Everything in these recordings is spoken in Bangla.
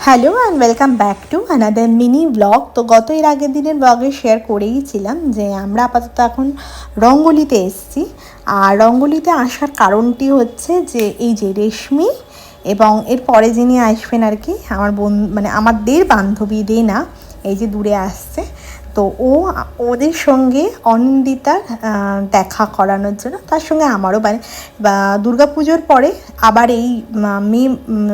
Hello and welcome back to another mini blog. তো গত এর আগের দিনের ব্লগে শেয়ার করেইছিলাম যে আমরা আপাতত এখন রঙ্গোলিতে এসেছি। আর রঙ্গোলিতে আসার কারণটি হচ্ছে যে এই যে রেশমি এবং এর পরে যিনি আসবেন আর কি আমার মানে আমাদের বান্ধবী রেনা, এই যে দূরে আসছে। তো ওদের সঙ্গে অনিন্দিতার দেখা করানোর জন্য, তার সঙ্গে আমারও মানে দুর্গাপুজোর পরে আবার এই মে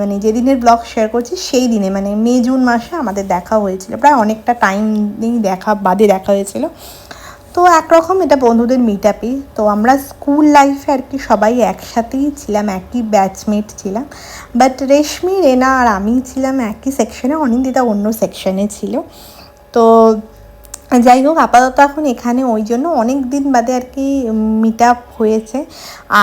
মানে যেদিনের ব্লগ শেয়ার করছি সেই দিনে মানে মে জুন মাসে আমাদের দেখা হয়েছিল, প্রায় অনেকটা টাইম বাদে দেখা হয়েছিল। তো একরকম এটা বন্ধুদের মিট আপই। তো আমরা স্কুল লাইফে আর কি সবাই একসাথেই ছিলাম, একই ব্যাচমেট ছিলাম, বাট রেশমি রেনা আর আমি ছিলাম একই সেকশনে, অনিন্দিতা অন্য সেকশনে ছিল। তো যাই হোক, আপাতত এখন এখানে ওই জন্য অনেক দিন বাদে আর কি মিট আপ হয়েছে।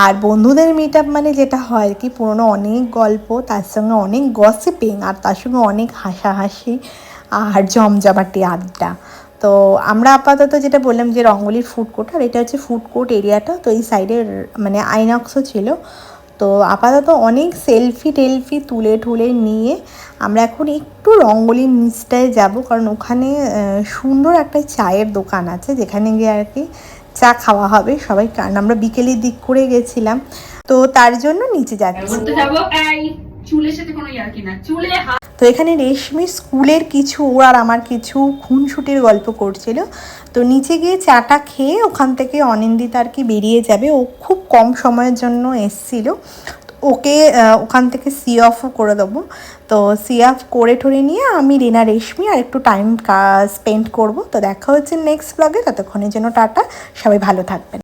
আর বন্ধুদের মিট আপ মানে যেটা হয় আর কি পুরনো অনেক গল্প, তার সঙ্গে অনেক গসিপিং, আর তার সঙ্গে অনেক হাসাহাসি আর জমজমাটি আড্ডা। তো আমরা আপাতত যেটা বললাম যে রঙ্গলির ফুড কোর্ট, আর এটা হচ্ছে ফুড কোর্ট এরিয়াটা। তো এই সাইডের মানে আইনক্সও ছিল। তো আপাতত অনেক সেলফি তুলে নিয়ে আমরা এখন একটু রঙ্গলির নিচটায় যাব, কারণ ওখানে সুন্দর একটা চায়ের দোকান আছে যেখানে গিয়ে আর কি চা খাওয়া হবে সবাই, কারণ আমরা বিকেলের দিক করে গেছিলাম। তো তার জন্য নিচে যাচ্ছি। তো এখানে রেশমি স্কুলের কিছু ওর আর আমার কিছু খুনসুটির গল্প করছিল। তো নিচে গিয়ে চাটা খেয়ে ওখান থেকে অনিন্দিতা আর কি বেরিয়ে যাবে, ও খুব কম সময়ের জন্য এসছিল। ওকে ওখান থেকে সি অফও করে দেবো। তো সি অফ করে ঠরে নিয়ে আমি রেনা রেশমি আর একটু টাইম স্পেন্ড করব। তো দেখা হচ্ছে নেক্সট ব্লগে, ততক্ষণের জন্য টাটা, সবাই ভালো থাকবেন।